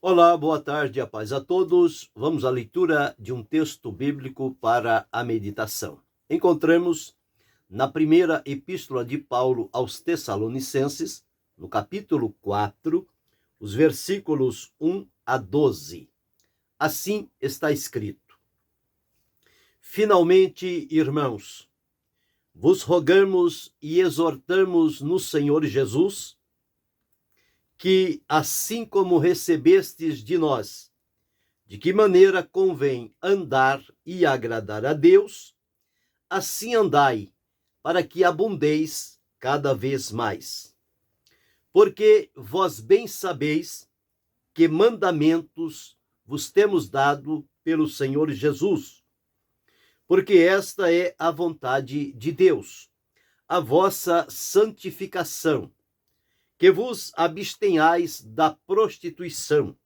Olá, boa tarde, a paz a todos. Vamos à leitura de um texto bíblico para a meditação. Encontramos na primeira epístola de Paulo aos Tessalonicenses, no capítulo 4, os versículos 1 a 12. Assim está escrito: Finalmente, irmãos, vos rogamos e exortamos no Senhor Jesus que, assim como recebestes de nós, de que maneira convém andar e agradar a Deus, assim andai, para que abundeis cada vez mais. Porque vós bem sabeis que mandamentos vos temos dado pelo Senhor Jesus, porque esta é a vontade de Deus, a vossa santificação, que vos abstenhais da prostituição,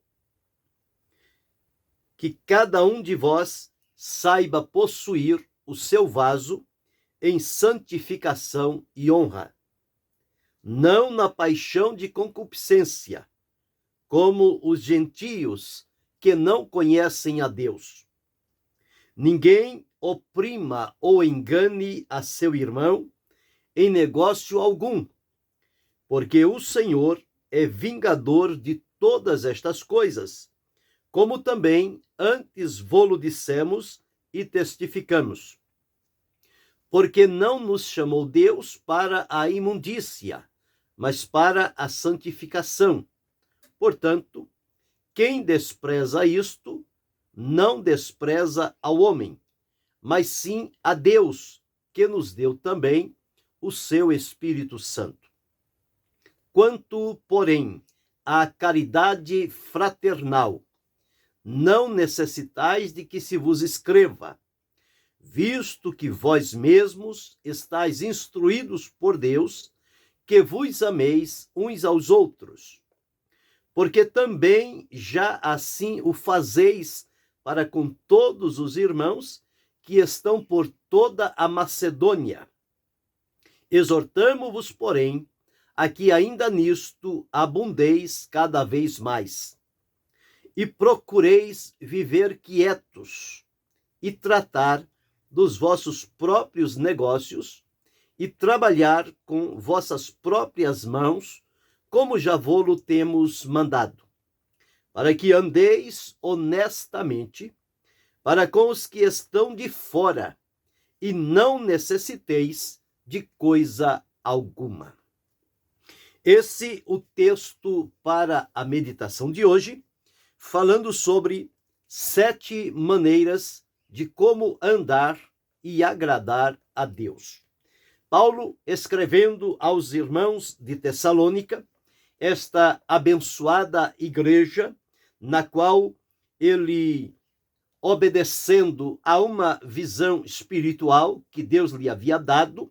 que cada um de vós saiba possuir o seu vaso em santificação e honra, não na paixão de concupiscência, como os gentios que não conhecem a Deus. Ninguém oprima ou engane a seu irmão em negócio algum, porque o Senhor é vingador de todas estas coisas, como também antes vô-lo dissemos e testificamos. Porque não nos chamou Deus para a imundícia, mas para a santificação. Portanto, quem despreza isto, não despreza ao homem, mas sim a Deus, que nos deu também o seu Espírito Santo. Quanto, porém, à caridade fraternal, não necessitais de que se vos escreva, visto que vós mesmos estáis instruídos por Deus, que vos ameis uns aos outros. Porque também já assim o fazeis para com todos os irmãos que estão por toda a Macedônia. Exortamo-vos, porém, a que ainda nisto abundeis cada vez mais, e procureis viver quietos, e tratar dos vossos próprios negócios, e trabalhar com vossas próprias mãos, como já vô-lo temos mandado, para que andeis honestamente para com os que estão de fora, e não necessiteis de coisa alguma. Esse o texto para a meditação de hoje, falando sobre 7 maneiras de como andar e agradar a Deus. Paulo, escrevendo aos irmãos de Tessalônica, esta abençoada igreja, na qual ele, obedecendo a uma visão espiritual que Deus lhe havia dado,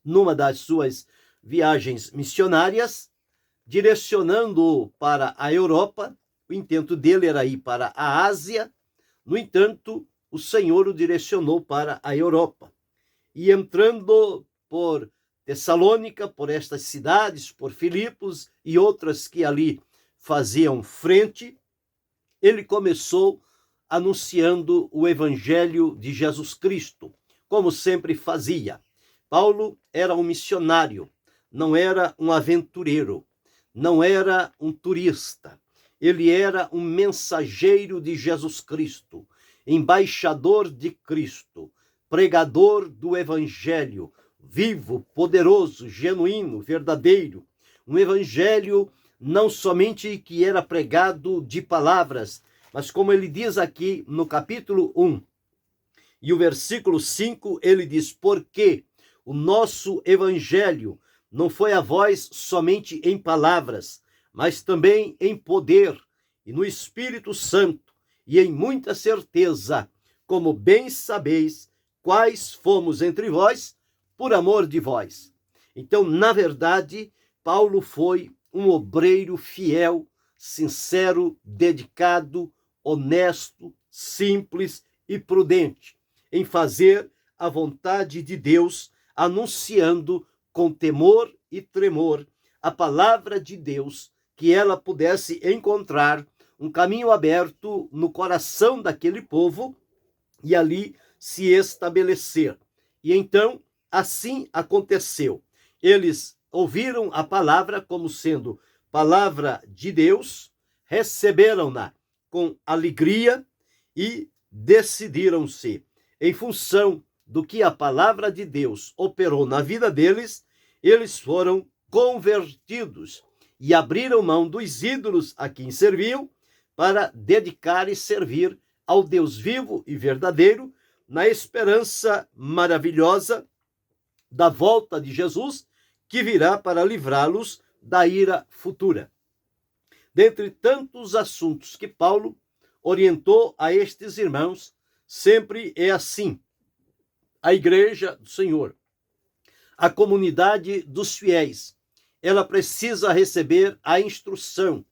numa das suas viagens missionárias, direcionando-o para a Europa. O intento dele era ir para a Ásia. No entanto, o Senhor o direcionou para a Europa. E entrando por Tessalônica, por estas cidades, por Filipos e outras que ali faziam frente, ele começou anunciando o evangelho de Jesus Cristo, como sempre fazia. Paulo era um missionário, não era um aventureiro, não era um turista. Ele era um mensageiro de Jesus Cristo, embaixador de Cristo, pregador do evangelho, vivo, poderoso, genuíno, verdadeiro. Um evangelho não somente que era pregado de palavras, mas como ele diz aqui no capítulo 1, e o versículo 5, ele diz: porque o nosso evangelho não foi a vós somente em palavras, mas também em poder e no Espírito Santo e em muita certeza, como bem sabeis quais fomos entre vós por amor de vós. Então, na verdade, Paulo foi um obreiro fiel, sincero, dedicado, honesto, simples e prudente em fazer a vontade de Deus, anunciando com temor e tremor a palavra de Deus, que ela pudesse encontrar um caminho aberto no coração daquele povo e ali se estabelecer. E então, assim aconteceu. Eles ouviram a palavra como sendo palavra de Deus, receberam-na com alegria e decidiram-se, em função do que a palavra de Deus operou na vida deles, eles foram convertidos e abriram mão dos ídolos a quem serviam para dedicar e servir ao Deus vivo e verdadeiro, na esperança maravilhosa da volta de Jesus, que virá para livrá-los da ira futura. Dentre tantos assuntos que Paulo orientou a estes irmãos, sempre é assim. A igreja do Senhor, a comunidade dos fiéis, ela precisa receber a instrução,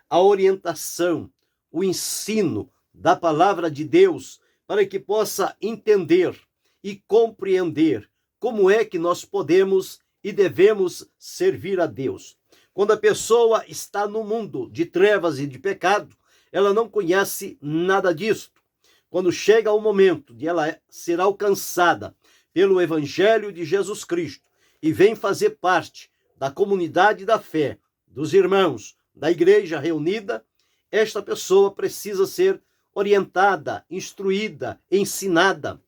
a orientação, o ensino da palavra de Deus, para que possa entender e compreender como é que nós podemos e devemos servir a Deus. Quando a pessoa está no mundo de trevas e de pecado, ela não conhece nada disto. Quando chega o momento de ela ser alcançada pelo Evangelho de Jesus Cristo e vem fazer parte da comunidade da fé, dos irmãos, da igreja reunida, esta pessoa precisa ser orientada, instruída, ensinada.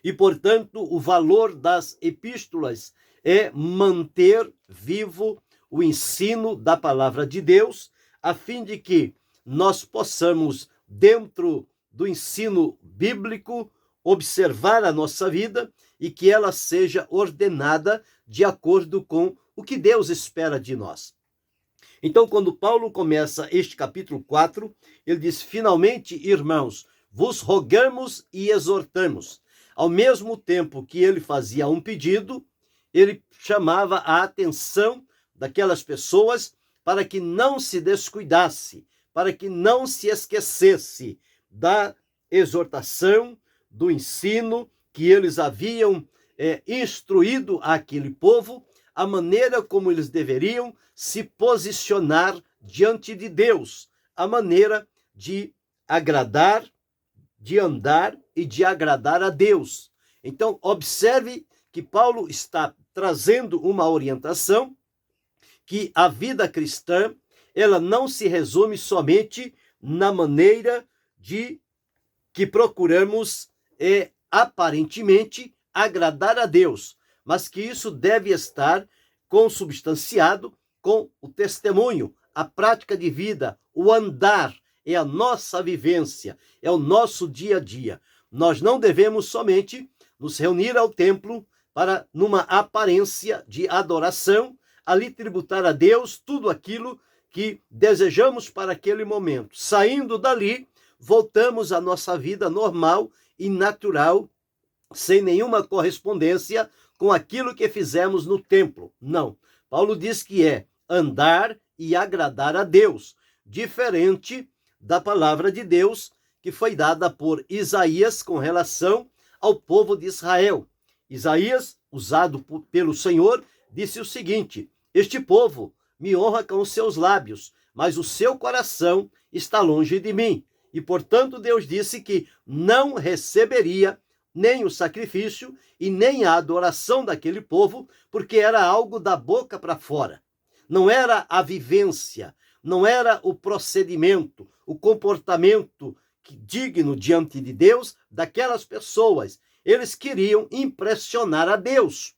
E, portanto, o valor das epístolas é manter vivo o ensino da palavra de Deus, a fim de que nós possamos, dentro do ensino bíblico, observar a nossa vida e que ela seja ordenada de acordo com o que Deus espera de nós. Então, quando Paulo começa este capítulo 4, ele diz: finalmente, irmãos, vos rogamos e exortamos. Ao mesmo tempo que ele fazia um pedido, ele chamava a atenção daquelas pessoas para que não se descuidasse, para que não se esquecesse da exortação, do ensino que eles haviam instruído àquele povo, a maneira como eles deveriam se posicionar diante de Deus, a maneira de agradar, de andar e de agradar a Deus. Então, observe que Paulo está trazendo uma orientação que a vida cristã, ela não se resume somente na maneira de que procuramos aparentemente agradar a Deus, mas que isso deve estar consubstanciado com o testemunho, a prática de vida, o andar, é a nossa vivência, é o nosso dia a dia. Nós não devemos somente nos reunir ao templo para, numa aparência de adoração, ali tributar a Deus tudo aquilo que desejamos para aquele momento. Saindo dali, voltamos à nossa vida normal e natural, sem nenhuma correspondência com aquilo que fizemos no templo. Não. Paulo diz que é andar e agradar a Deus, diferente da palavra de Deus que foi dada por Isaías com relação ao povo de Israel. Isaías, usado pelo Senhor, disse o seguinte: este povo me honra com os seus lábios, mas o seu coração está longe de mim. E, portanto, Deus disse que não receberia nem o sacrifício e nem a adoração daquele povo, porque era algo da boca para fora. Não era a vivência, não era o procedimento, o comportamento digno diante de Deus daquelas pessoas. Eles queriam impressionar a Deus.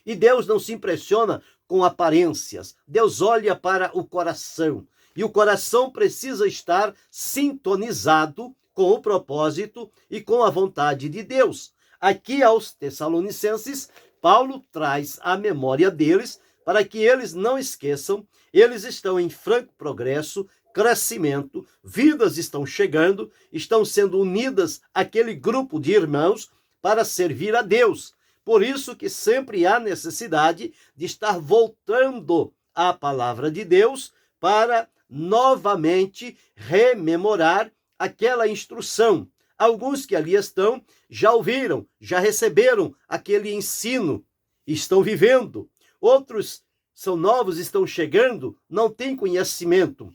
E Deus não se impressiona com aparências. Deus olha para o coração. E o coração precisa estar sintonizado com o propósito e com a vontade de Deus. Aqui aos Tessalonicenses, Paulo traz a memória deles para que eles não esqueçam. Eles estão em franco progresso, crescimento, vidas estão chegando, estão sendo unidas àquele grupo de irmãos para servir a Deus. Por isso que sempre há necessidade de estar voltando à palavra de Deus para novamente rememorar aquela instrução. Alguns que ali estão já ouviram, já receberam aquele ensino, estão vivendo. Outros são novos, estão chegando, não têm conhecimento.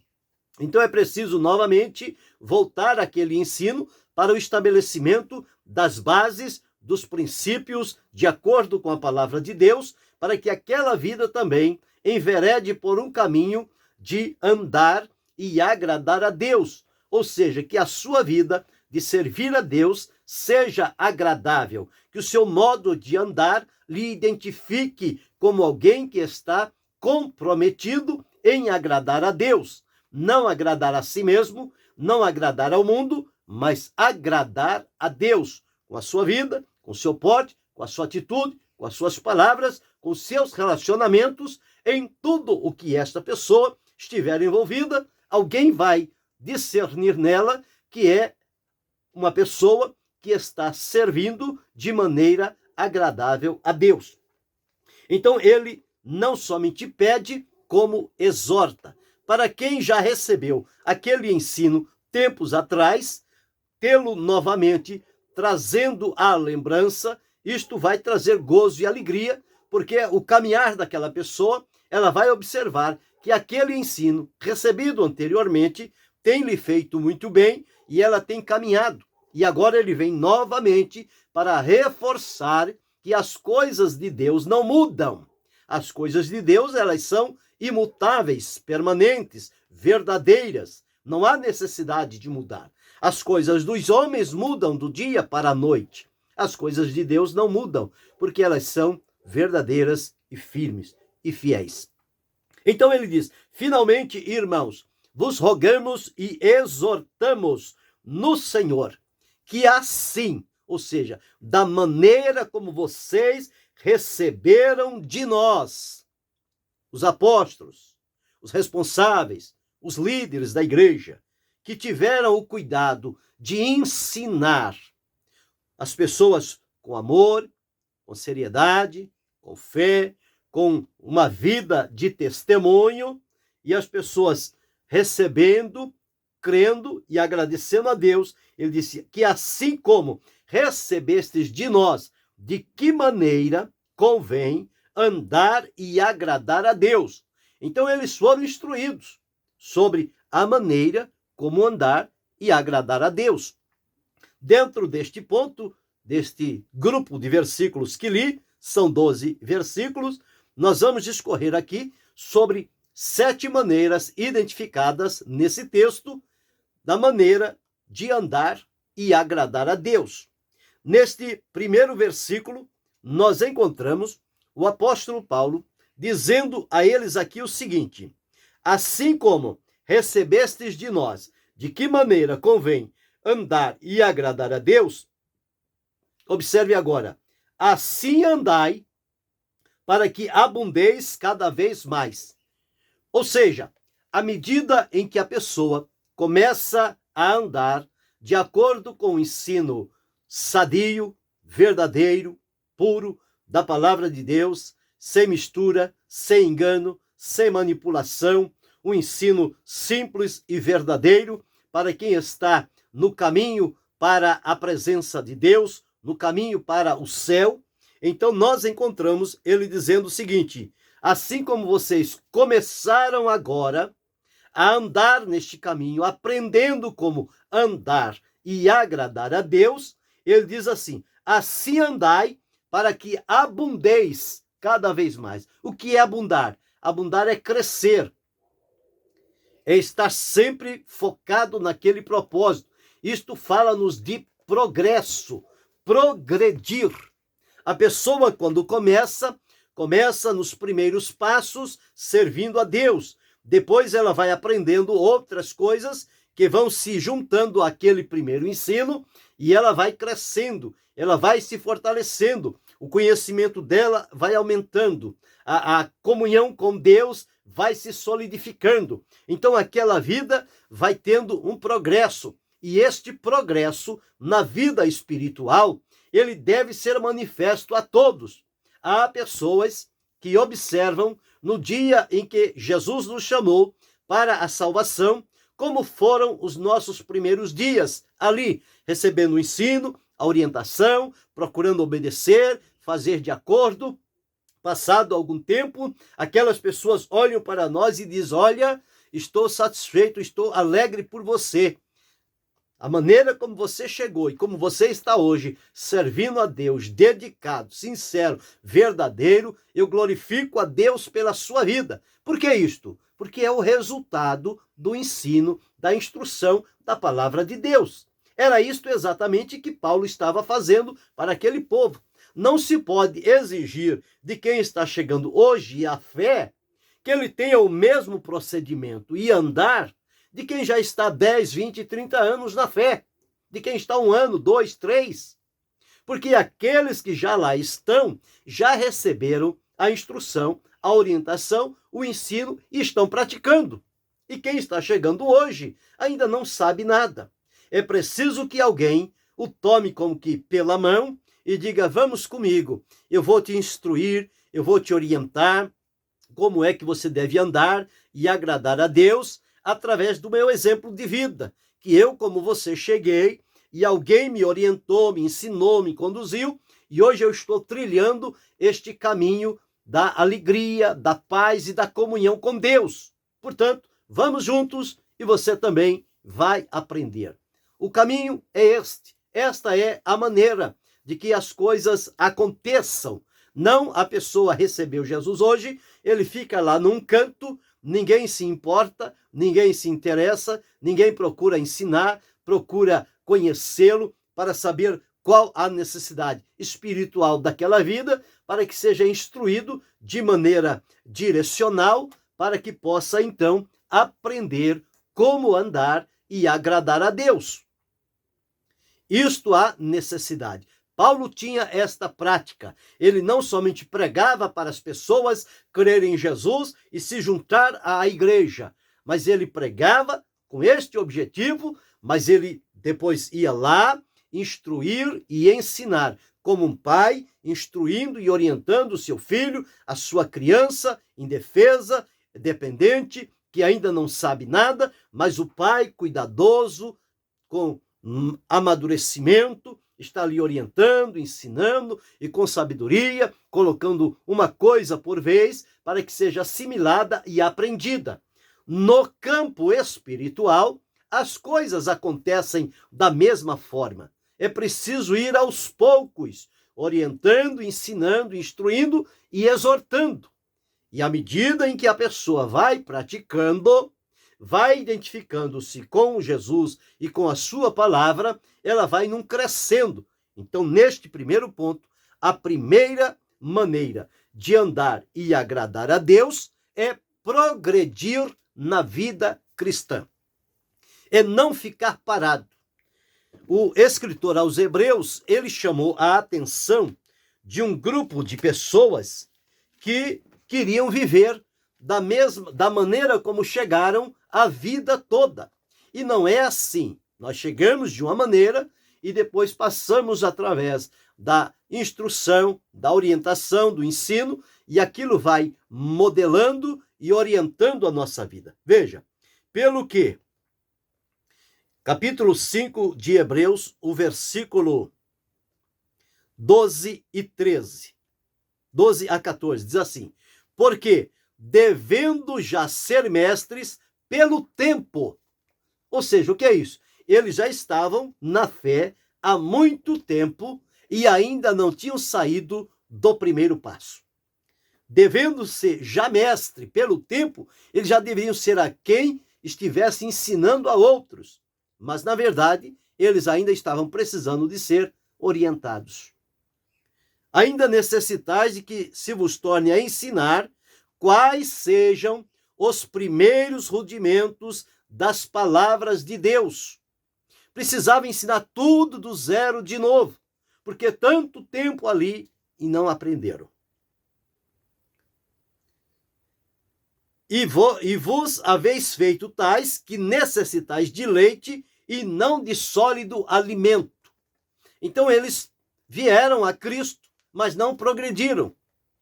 Então é preciso novamente voltar àquele ensino para o estabelecimento das bases, dos princípios, de acordo com a palavra de Deus, para que aquela vida também enverede por um caminho de andar e agradar a Deus. Ou seja, que a sua vida de servir a Deus seja agradável, que o seu modo de andar lhe identifique como alguém que está comprometido em agradar a Deus. Não agradar a si mesmo, não agradar ao mundo, mas agradar a Deus com a sua vida, com o seu porte, com a sua atitude, com as suas palavras, com os seus relacionamentos, em tudo o que esta pessoa estiver envolvida, alguém vai discernir nela que é uma pessoa que está servindo de maneira agradável a Deus. Então ele não somente pede, como exorta. Para quem já recebeu aquele ensino tempos atrás, tê-lo novamente trazendo à lembrança, isto vai trazer gozo e alegria, porque o caminhar daquela pessoa, ela vai observar que aquele ensino recebido anteriormente tem lhe feito muito bem e ela tem caminhado. E agora ele vem novamente para reforçar que as coisas de Deus não mudam. As coisas de Deus, elas são imutáveis, permanentes, verdadeiras. Não há necessidade de mudar. As coisas dos homens mudam do dia para a noite. As coisas de Deus não mudam, porque elas são verdadeiras e firmes e fiéis. Então ele diz: finalmente, irmãos, vos rogamos e exortamos no Senhor, que assim, ou seja, da maneira como vocês receberam de nós, os apóstolos, os responsáveis, os líderes da igreja, que tiveram o cuidado de ensinar as pessoas com amor, com seriedade, com fé, com uma vida de testemunho, e as pessoas recebendo, crendo e agradecendo a Deus. Ele disse que assim como recebestes de nós, de que maneira convém andar e agradar a Deus. Então eles foram instruídos sobre a maneira como andar e agradar a Deus. Dentro deste ponto, deste grupo de versículos que li, são 12 versículos, nós vamos discorrer aqui sobre 7 maneiras identificadas nesse texto da maneira de andar e agradar a Deus. Neste primeiro versículo, nós encontramos o apóstolo Paulo dizendo a eles aqui o seguinte: assim como recebestes de nós, de que maneira convém andar e agradar a Deus, observe agora, assim andai para que abundeis cada vez mais. Ou seja, à medida em que a pessoa começa a andar de acordo com o ensino sadio, verdadeiro, puro, da palavra de Deus, sem mistura, sem engano, sem manipulação, um ensino simples e verdadeiro para quem está no caminho para a presença de Deus, no caminho para o céu. Então nós encontramos ele dizendo o seguinte: assim como vocês começaram agora a andar neste caminho, aprendendo como andar e agradar a Deus, ele diz assim: assim andai para que abundeis cada vez mais. O que é abundar? Abundar é crescer, é estar sempre focado naquele propósito. Isto fala-nos de progresso, progredir. A pessoa, quando começa nos primeiros passos servindo a Deus. Depois ela vai aprendendo outras coisas que vão se juntando àquele primeiro ensino e ela vai crescendo, ela vai se fortalecendo, o conhecimento dela vai aumentando, a comunhão com Deus vai se solidificando. Então aquela vida vai tendo um progresso, e este progresso na vida espiritual, ele deve ser manifesto a todos. Há pessoas que observam no dia em que Jesus nos chamou para a salvação, como foram os nossos primeiros dias ali, recebendo o ensino, a orientação, procurando obedecer, fazer de acordo. Passado algum tempo, aquelas pessoas olham para nós e dizem: olha, estou satisfeito, estou alegre por você. A maneira como você chegou e como você está hoje, servindo a Deus, dedicado, sincero, verdadeiro, eu glorifico a Deus pela sua vida. Por que isto? Porque é o resultado do ensino, da instrução da palavra de Deus. Era isto exatamente que Paulo estava fazendo para aquele povo. Não se pode exigir de quem está chegando hoje à fé que ele tenha o mesmo procedimento e andar de quem já está 10, 20, 30 anos na fé, de quem está 1 ano, 2, 3. Porque aqueles que já lá estão, já receberam a instrução, a orientação, o ensino e estão praticando. E quem está chegando hoje ainda não sabe nada. É preciso que alguém o tome como que pela mão e diga: vamos comigo, eu vou te instruir, eu vou te orientar como é que você deve andar e agradar a Deus, através do meu exemplo de vida, que eu, como você, cheguei e alguém me orientou, me ensinou, me conduziu, e hoje eu estou trilhando este caminho da alegria, da paz e da comunhão com Deus. Portanto, vamos juntos e você também vai aprender. O caminho é este. Esta é a maneira de que as coisas aconteçam. Não a pessoa recebeu Jesus hoje, ele fica lá num canto, ninguém se importa, ninguém se interessa, ninguém procura ensinar, procura conhecê-lo para saber qual a necessidade espiritual daquela vida, para que seja instruído de maneira direcional, para que possa então aprender como andar e agradar a Deus. Isto há necessidade. Paulo tinha esta prática. Ele não somente pregava para as pessoas crerem em Jesus e se juntar à igreja, mas ele pregava com este objetivo, mas ele depois ia lá instruir e ensinar, como um pai instruindo e orientando o seu filho, a sua criança indefesa, dependente, que ainda não sabe nada, mas o pai cuidadoso, com amadurecimento, está ali orientando, ensinando e com sabedoria, colocando uma coisa por vez para que seja assimilada e aprendida. No campo espiritual, as coisas acontecem da mesma forma. É preciso ir aos poucos, orientando, ensinando, instruindo e exortando. E à medida em que a pessoa vai praticando, vai identificando-se com Jesus e com a sua palavra, ela vai num crescendo. Então, neste primeiro ponto, a primeira maneira de andar e agradar a Deus é progredir na vida cristã. É não ficar parado. O escritor aos Hebreus, ele chamou a atenção de um grupo de pessoas que queriam viver da maneira como chegaram a vida toda. E não é assim. Nós chegamos de uma maneira e depois passamos através da instrução, da orientação, do ensino, e aquilo vai modelando e orientando a nossa vida. Veja, pelo que capítulo 5 de Hebreus, o versículo 12 e 13, 12 a 14, diz assim: porque devendo já ser mestres pelo tempo. Ou seja, o que é isso? Eles já estavam na fé há muito tempo e ainda não tinham saído do primeiro passo. Devendo ser já mestre pelo tempo, eles já deveriam ser a quem estivesse ensinando a outros. Mas, na verdade, eles ainda estavam precisando de ser orientados. Ainda necessitais de que se vos torne a ensinar quais sejam os primeiros rudimentos das palavras de Deus. Precisava ensinar tudo do zero de novo, porque tanto tempo ali e não aprenderam. E vos haveis feito tais que necessitais de leite e não de sólido alimento. Então eles vieram a Cristo, mas não progrediram.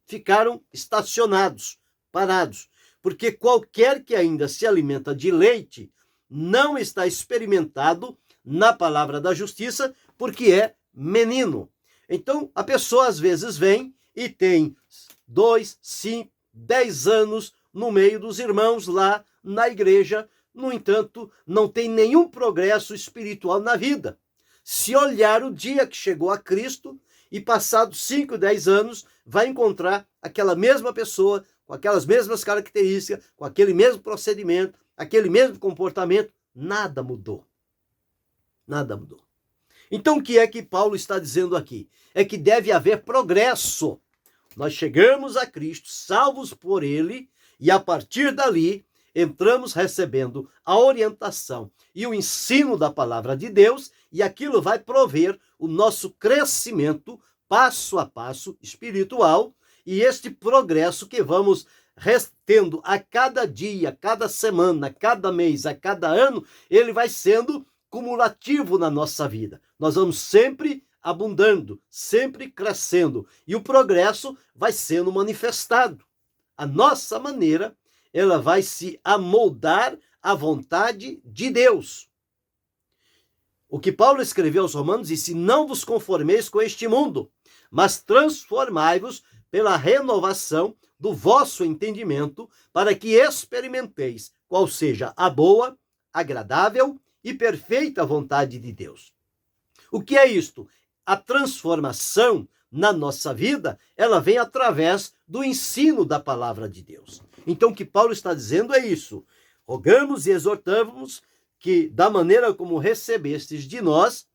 Ficaram estacionados, parados. Porque qualquer que ainda se alimenta de leite não está experimentado na palavra da justiça, porque é menino. Então, a pessoa às vezes vem e tem 2, 5, 10 anos no meio dos irmãos lá na igreja, no entanto, não tem nenhum progresso espiritual na vida. Se olhar o dia que chegou a Cristo e passados 5, 10 anos, vai encontrar aquela mesma pessoa, com aquelas mesmas características, com aquele mesmo procedimento, aquele mesmo comportamento, nada mudou. Nada mudou. Então, o que é que Paulo está dizendo aqui? É que deve haver progresso. Nós chegamos a Cristo, salvos por Ele, e a partir dali, entramos recebendo a orientação e o ensino da palavra de Deus, e aquilo vai prover o nosso crescimento passo a passo espiritual, e este progresso que vamos tendo a cada dia, cada semana, cada mês, a cada ano, ele vai sendo cumulativo na nossa vida. Nós vamos sempre abundando, sempre crescendo, e o progresso vai sendo manifestado. A nossa maneira, ela vai se amoldar à vontade de Deus. O que Paulo escreveu aos Romanos disse: não vos conformeis com este mundo, mas transformai-vos pela renovação do vosso entendimento, para que experimenteis qual seja a boa, agradável e perfeita vontade de Deus. O que é isto? A transformação na nossa vida, ela vem através do ensino da palavra de Deus. Então, o que Paulo está dizendo é isso: rogamos e exortamos que, da maneira como recebestes de nós,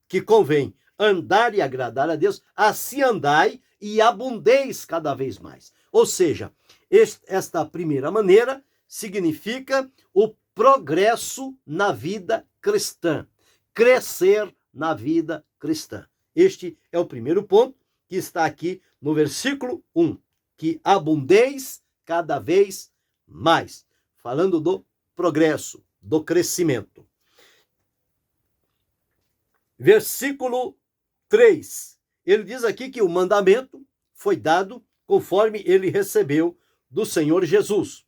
que convém andar e agradar a Deus, assim andai e abundeis cada vez mais. Ou seja, esta primeira maneira significa o progresso na vida cristã, crescer na vida cristã. Este é o primeiro ponto que está aqui no versículo 1, que abundeis cada vez mais, falando do progresso, do crescimento. Versículo 3, ele diz aqui que o mandamento foi dado conforme ele recebeu do Senhor Jesus.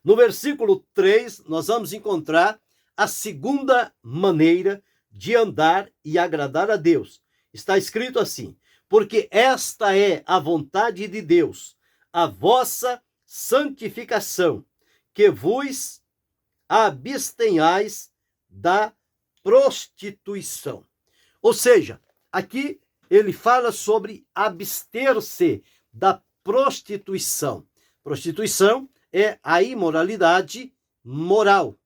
No versículo 3, nós vamos encontrar a segunda maneira de andar e agradar a Deus. Está escrito assim: porque esta é a vontade de Deus, a vossa santificação, que vos abstenhais da prostituição. Ou seja, aqui ele fala sobre abster-se da prostituição. Prostituição é a imoralidade moral.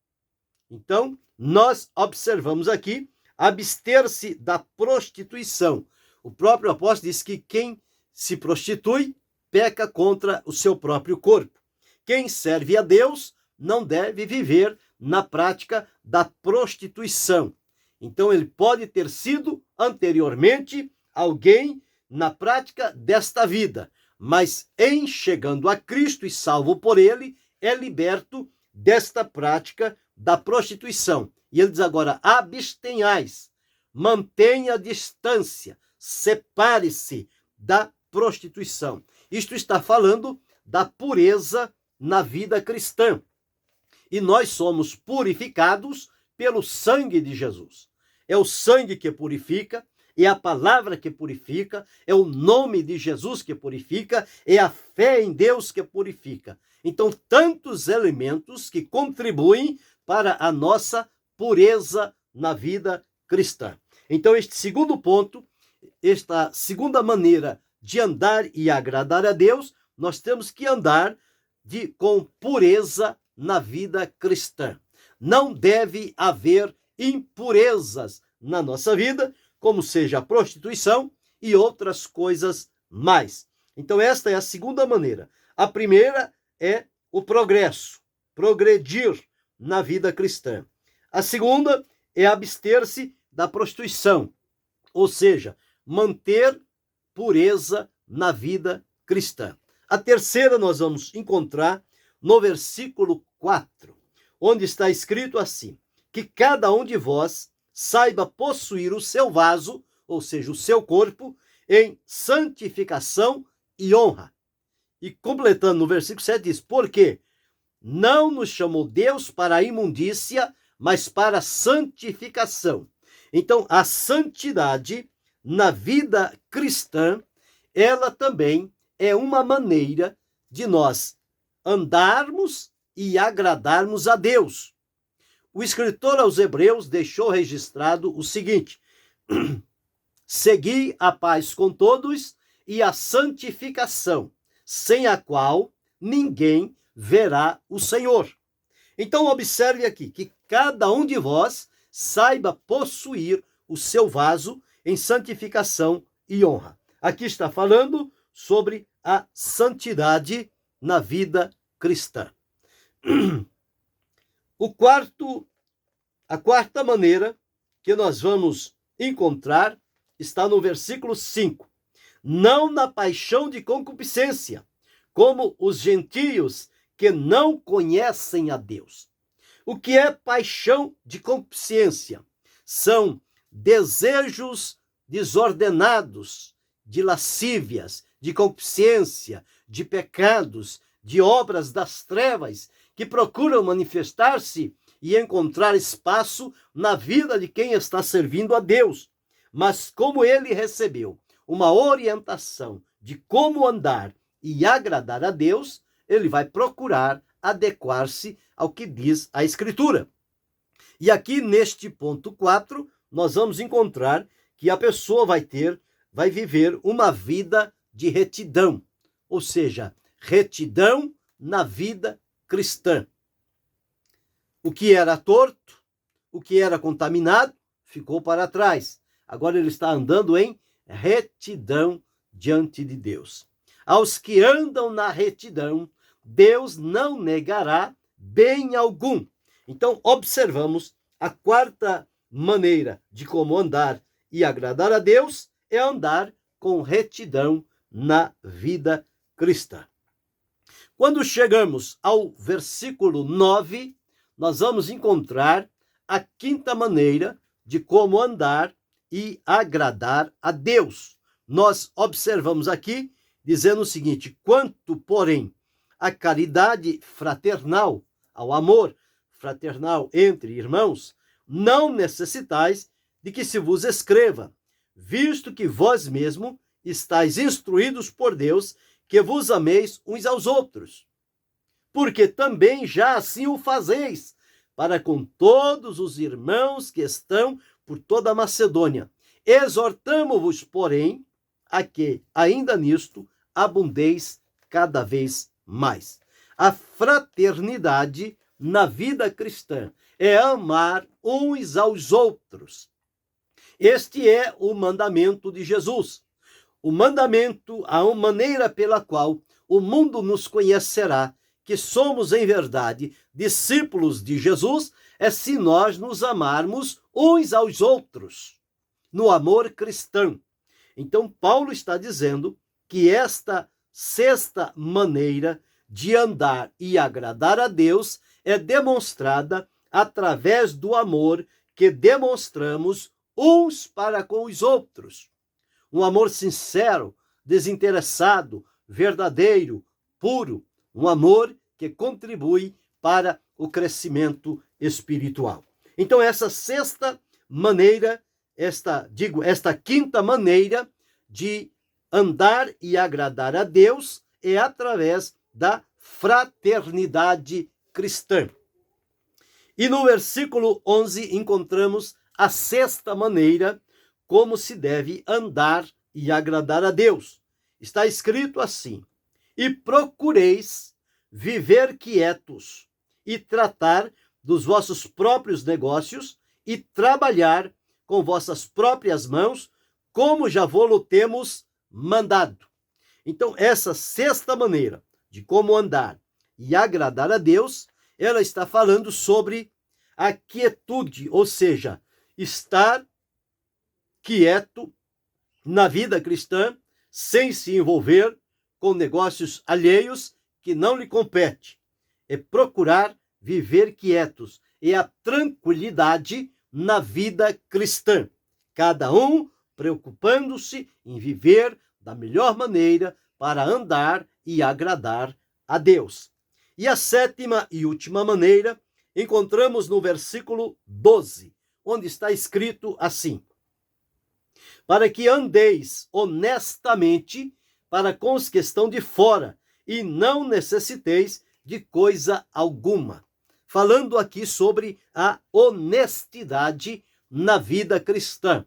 Então, nós observamos aqui abster-se da prostituição. O próprio apóstolo diz que quem se prostitui peca contra o seu próprio corpo. Quem serve a Deus não deve viver na prática da prostituição. Então, ele pode ter sido anteriormente alguém na prática desta vida, mas em chegando a Cristo e salvo por ele, é liberto desta prática da prostituição. E ele diz agora: abstenhais, mantenha a distância, separe-se da prostituição. Isto está falando da pureza na vida cristã. E nós somos purificados pelo sangue de Jesus. É o sangue que purifica, é a palavra que purifica, é o nome de Jesus que purifica, é a fé em Deus que purifica. Então, tantos elementos que contribuem para a nossa pureza na vida cristã. Então, este segundo ponto, esta segunda maneira de andar e agradar a Deus, nós temos que andar com pureza na vida cristã. Não deve haver impurezas na nossa vida, como seja a prostituição e outras coisas mais. Então, esta é a segunda maneira. A primeira é o progresso, progredir na vida cristã. A segunda é abster-se da prostituição, ou seja, manter pureza na vida cristã. A terceira nós vamos encontrar no versículo 4, onde está escrito assim: que cada um de vós saiba possuir o seu vaso, ou seja, o seu corpo, em santificação e honra. E completando no versículo 7 diz: porque não nos chamou Deus para a imundícia, mas para a santificação. Então, a santidade na vida cristã, ela também é uma maneira de nós andarmos e agradarmos a Deus. O escritor aos Hebreus deixou registrado o seguinte: segui a paz com todos e a santificação, sem a qual ninguém verá o Senhor. Então observe aqui que cada um de vós saiba possuir o seu vaso em santificação e honra. Aqui está falando sobre a santidade na vida cristã. A quarta maneira que nós vamos encontrar está no versículo 5. Não na paixão de concupiscência, como os gentios que não conhecem a Deus. O que é paixão de concupiscência? São desejos desordenados, de lascívias, de concupiscência, de pecados, de obras das trevas, que procuram manifestar-se e encontrar espaço na vida de quem está servindo a Deus. Mas como ele recebeu uma orientação de como andar e agradar a Deus, ele vai procurar adequar-se ao que diz a Escritura. E aqui neste ponto 4, nós vamos encontrar que a pessoa vai viver uma vida de retidão, ou seja, retidão na vida cristã. O que era torto, o que era contaminado, ficou para trás. Agora ele está andando em retidão diante de Deus. Aos que andam na retidão, Deus não negará bem algum. Então, observamos a quarta maneira de como andar e agradar a Deus é andar com retidão na vida cristã. Quando chegamos ao versículo 9, nós vamos encontrar a quinta maneira de como andar e agradar a Deus. Nós observamos aqui, dizendo o seguinte: quanto, porém, à caridade fraternal, ao amor fraternal entre irmãos, não necessitais de que se vos escreva, visto que vós mesmo estáis instruídos por Deus, que vos ameis uns aos outros. Porque também já assim o fazeis, para com todos os irmãos que estão por toda a Macedônia. Exortamo-vos, porém, a que, ainda nisto, abundeis cada vez mais. A fraternidade na vida cristã é amar uns aos outros. Este é o mandamento de Jesus. O mandamento, a maneira pela qual o mundo nos conhecerá, que somos em verdade discípulos de Jesus, é se nós nos amarmos uns aos outros, no amor cristão. Então, Paulo está dizendo que esta sexta maneira de andar e agradar a Deus é demonstrada através do amor que demonstramos uns para com os outros. Um amor sincero, desinteressado, verdadeiro, puro, um amor que contribui para o crescimento espiritual. Então, essa sexta maneira, esta quinta maneira de andar e agradar a Deus é através da fraternidade cristã. E no versículo 11 encontramos a sexta maneira como se deve andar e agradar a Deus. Está escrito assim: e procureis viver quietos e tratar dos vossos próprios negócios e trabalhar com vossas próprias mãos, como já vos temos mandado. Então, essa sexta maneira de como andar e agradar a Deus, ela está falando sobre a quietude, ou seja, estar quieto na vida cristã, sem se envolver com negócios alheios que não lhe compete. É procurar viver quietos. É a tranquilidade na vida cristã. Cada um preocupando-se em viver da melhor maneira para andar e agradar a Deus. E a sétima e última maneira encontramos no versículo 12, onde está escrito assim: para que andeis honestamente para com os que estão de fora, e não necessiteis de coisa alguma. Falando aqui sobre a honestidade na vida cristã.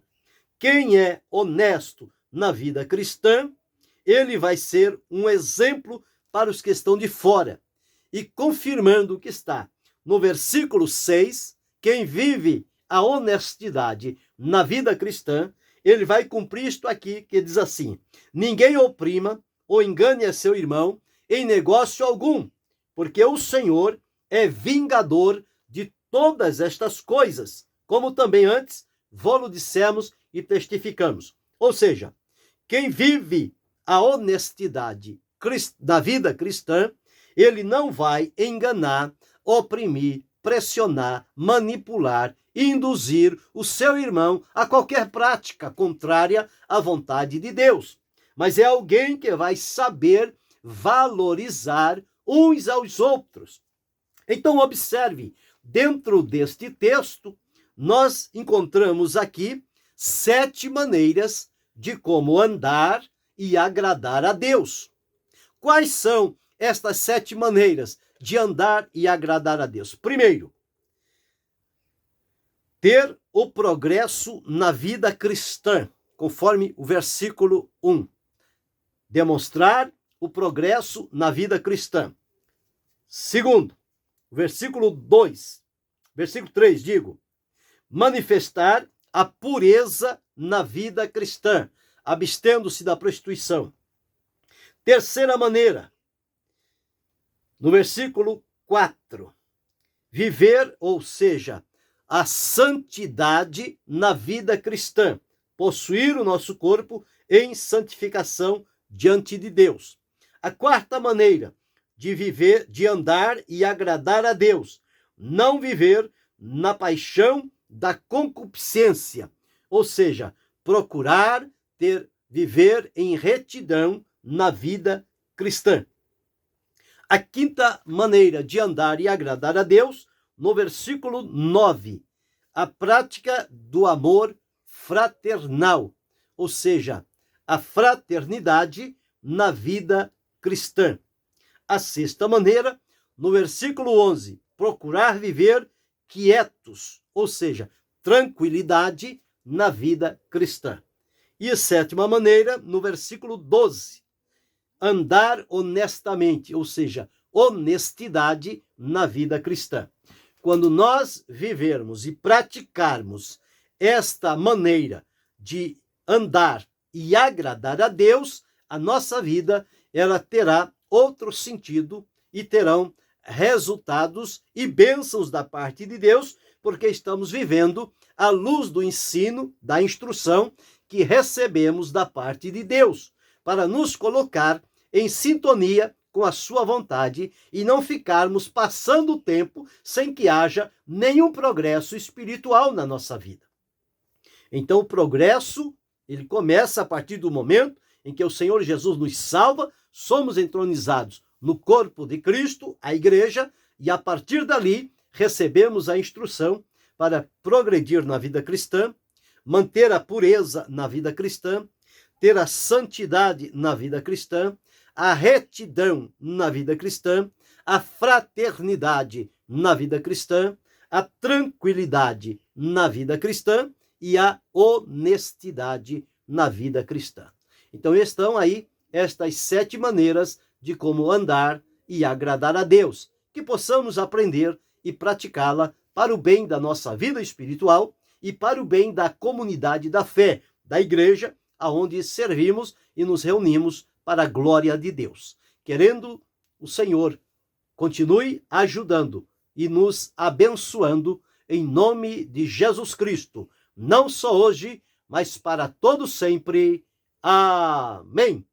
Quem é honesto na vida cristã, ele vai ser um exemplo para os que estão de fora. E confirmando o que está no versículo 6, quem vive a honestidade na vida cristã, ele vai cumprir isto aqui, que diz assim: ninguém oprima ou engane a seu irmão em negócio algum, porque o Senhor é vingador de todas estas coisas, como também antes vô-lo dissemos e testificamos. Ou seja, quem vive a honestidade da vida cristã, ele não vai enganar, oprimir, pressionar, manipular, induzir o seu irmão a qualquer prática contrária à vontade de Deus. Mas é alguém que vai saber valorizar uns aos outros. Então, observe, dentro deste texto, nós encontramos aqui 7 maneiras de como andar e agradar a Deus. Quais são estas 7 maneiras de andar e agradar a Deus? Primeiro, ter o progresso na vida cristã, conforme o versículo 1. Demonstrar o progresso na vida cristã. Segundo, versículo 3, manifestar a pureza na vida cristã, abstendo-se da prostituição. Terceira maneira, no versículo 4, viver, ou seja, a santidade na vida cristã, possuir o nosso corpo em santificação diante de Deus. A quarta maneira de viver, de andar e agradar a Deus, não viver na paixão da concupiscência, ou seja, procurar viver em retidão na vida cristã. A quinta maneira de andar e agradar a Deus, no versículo 9, a prática do amor fraternal, ou seja, a fraternidade na vida cristã. A sexta maneira, no versículo 11, procurar viver quietos, ou seja, tranquilidade na vida cristã. E a sétima maneira, no versículo 12, andar honestamente, ou seja, honestidade na vida cristã. Quando nós vivermos e praticarmos esta maneira de andar e agradar a Deus, a nossa vida ela terá outro sentido e terão resultados e bênçãos da parte de Deus, porque estamos vivendo à luz do ensino, da instrução que recebemos da parte de Deus, para nos colocar em sintonia com a sua vontade e não ficarmos passando o tempo sem que haja nenhum progresso espiritual na nossa vida. Então, o progresso, ele começa a partir do momento em que o Senhor Jesus nos salva, somos entronizados no corpo de Cristo, a igreja, e a partir dali recebemos a instrução para progredir na vida cristã, manter a pureza na vida cristã, ter a santidade na vida cristã, a retidão na vida cristã, a fraternidade na vida cristã, a tranquilidade na vida cristã e a honestidade na vida cristã. Então estão aí estas 7 maneiras de como andar e agradar a Deus, que possamos aprender e praticá-la para o bem da nossa vida espiritual e para o bem da comunidade da fé, da igreja, aonde servimos e nos reunimos para a glória de Deus. Querendo o Senhor continue ajudando e nos abençoando em nome de Jesus Cristo, não só hoje, mas para todo sempre. Amém.